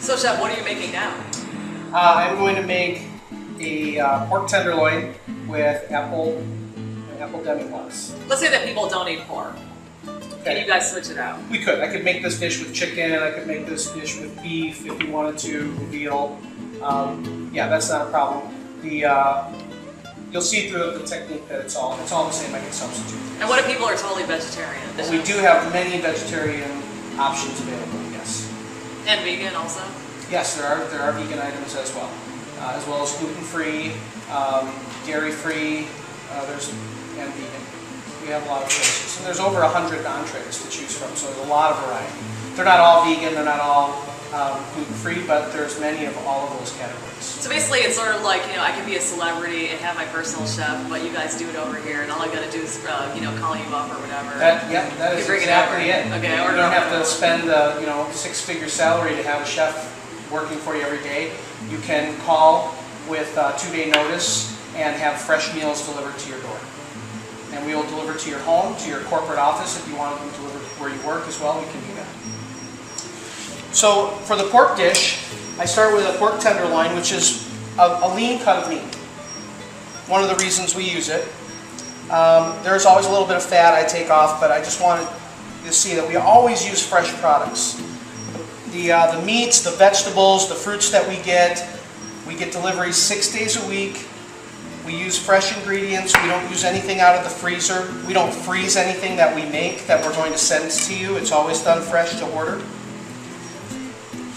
So Chef, what are you making now? I'm going to make a pork tenderloin with apple demi-glace. Let's say that people don't eat pork. Can you guys switch it out? We could. I could make this dish with chicken. I could make this dish with beef if you wanted to, veal. Yeah, that's not a problem. You'll see through the technique that it's all the same. I can substitute. And what if people are totally vegetarian? Well, we do have many vegetarian options available. Yes. And vegan also. Yes, there are vegan items as well as gluten-free, dairy-free. And vegan. We have a lot of choices. And there's over 100 entrees to choose from, so there's a lot of variety. They're not all vegan, they're not all gluten-free, but there's many of all of those categories. So basically it's sort of like, I can be a celebrity and have my personal chef, but you guys do it over here, and all I got to do is, call you up or whatever. That is exactly it. Okay, you don't have to spend six-figure salary to have a chef working for you every day. You can call with 2-day notice and have fresh meals delivered to your door. And we will deliver to your home, to your corporate office. If you want them delivered where you work as well, we can do that. So for the pork dish, I start with a pork tenderloin, which is a lean cut of meat. One of the reasons we use it. There's always a little bit of fat I take off, but I just wanted you to see that we always use fresh products. The meats, the vegetables, the fruits that we get deliveries 6 days a week. We use fresh ingredients. We don't use anything out of the freezer. We don't freeze anything that we make that we're going to send to you. It's always done fresh to order.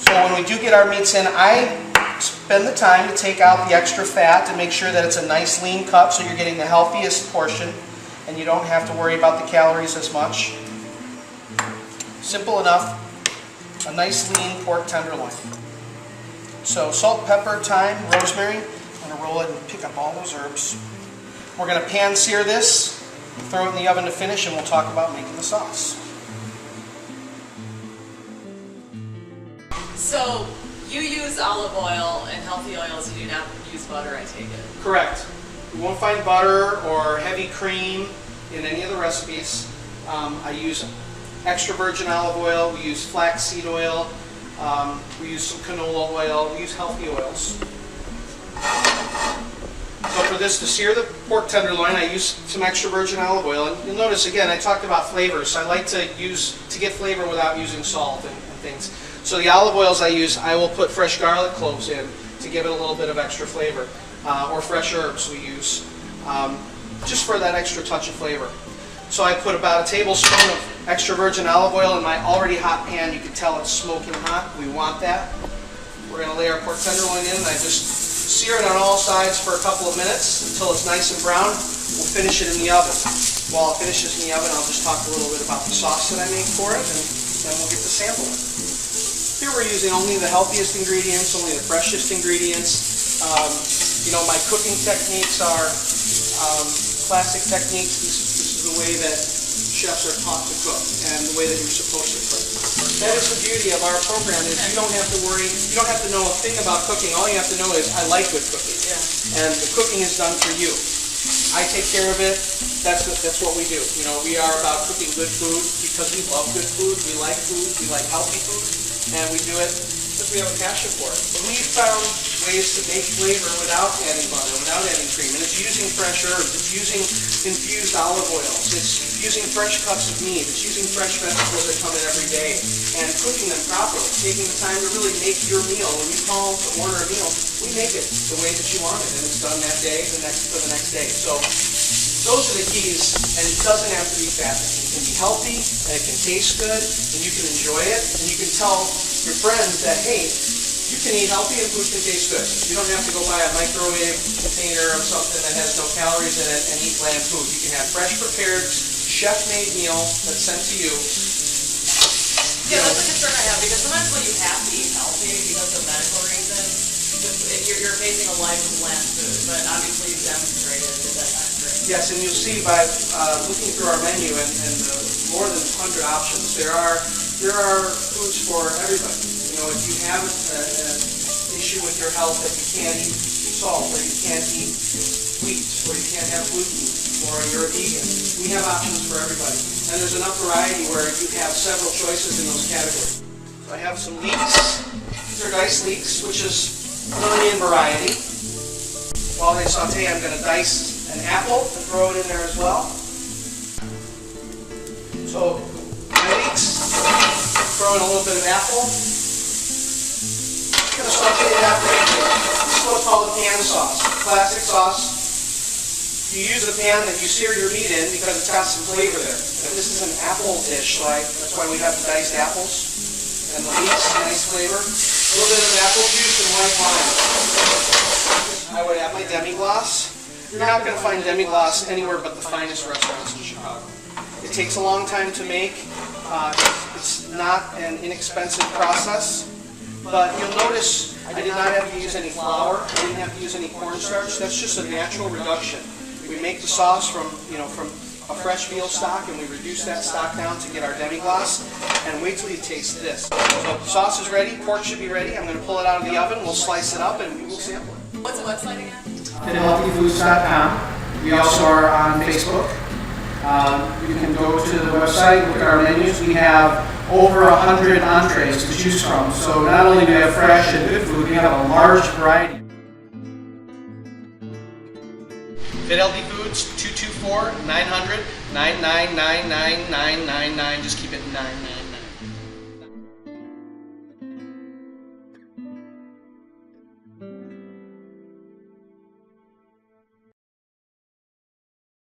So when we do get our meats in, I spend the time to take out the extra fat to make sure that it's a nice lean cut so you're getting the healthiest portion and you don't have to worry about the calories as much. Simple enough. A nice lean pork tenderloin. So salt, pepper, thyme, rosemary. I'm going to roll it and pick up all those herbs. We're going to pan sear this, throw it in the oven to finish, and we'll talk about making the sauce. So you use olive oil and healthy oils. You do not use butter, I take it. Correct. You won't find butter or heavy cream in any of the recipes. I use extra virgin olive oil. We use flaxseed oil. We use some canola oil. We use healthy oils. So for this, to sear the pork tenderloin, I use some extra virgin olive oil. And you'll notice, again, I talked about flavors. I like to get flavor without using salt and things. So the olive oils I use, I will put fresh garlic cloves in to give it a little bit of extra flavor. Or fresh herbs we use, just for that extra touch of flavor. So I put about a tablespoon of extra virgin olive oil in my already hot pan. You can tell it's smoking hot. We want that. We're going to lay our pork tenderloin in, and I just sear it on all sides for a couple of minutes until it's nice and brown. We'll finish it in the oven. While it finishes in the oven, I'll just talk a little bit about the sauce that I make for it, and then we'll get to sample it. Here we're using only the healthiest ingredients, only the freshest ingredients. My cooking techniques are classic techniques. This is the way that chefs are taught to cook and the way that you're supposed to cook. That is the beauty of our program, is you don't have to worry, you don't have to know a thing about cooking. All you have to know is, I like good cooking. Yeah. And the cooking is done for you. I take care of it. That's what we do. We are about cooking good food because we love good food. We like healthy food, and we do it because we have a passion for it. But we've found ways to make flavor without adding butter, without adding cream, and it's using fresh herbs. It's using infused olive oils. It's using fresh cuts of meat. It's using fresh vegetables that come in every day, and cooking them properly, taking the time to really make your meal. When you call to order a meal, we make it the way that you want it, and it's done that day, for the next day. So those are the keys, and it doesn't have to be fattening. It can be healthy, and it can taste good, and you can enjoy it, and you can tell your friends that, hey, you can eat healthy and food can taste good. You don't have to go buy a microwave container of something that has no calories in it and eat bland food. You can have fresh prepared, chef-made meal that's sent to you. Yeah, that's a concern I have, because sometimes when you have to eat healthy because of medical reasons, you're facing a life of bland food. But obviously you've demonstrated that that's not great. Yes, and you'll see by looking through our menu and the more than 100 options, there are foods for everybody. If you have an issue with your health that you can't eat salt, or you can't eat wheat, or you can't have gluten, or you're a vegan, we have options for everybody. And there's enough variety where you have several choices in those categories. So I have some leeks. These are diced leeks, which is an onion variety. While they saute, I'm going to dice an apple and throw it in there as well. So, my leeks, throw in a little bit of apple. Going to saute that briefly. This is what's called a pan sauce, classic sauce. You use the pan that you sear your meat in because it's got some flavor there. But this is an apple dish, so that's why we have the diced apples. And the leeks, nice flavor. A little bit of apple juice and white wine. I would add my demi-glace. You're not going to find demi-glace anywhere but the finest restaurants in Chicago. It takes a long time to make. It's not an inexpensive process. But you'll notice I did not have to use any flour. I didn't have to use any cornstarch. That's just a natural reduction. We make the sauce from a fresh veal stock, and we reduce that stock down to get our demi-glace. And wait till you taste this. So the sauce is ready. Pork should be ready. I'm going to pull it out of the oven. We'll slice it up, and we will sample it. What's the website again? FitHealthyFoods.com. We also are on Facebook. You can go to the website, look at our menus. We have over 100 entrees to choose from. So not only do we have fresh and good food, we have a large variety. Fit Healthy Foods, 224-900-9999999. Just keep it 99.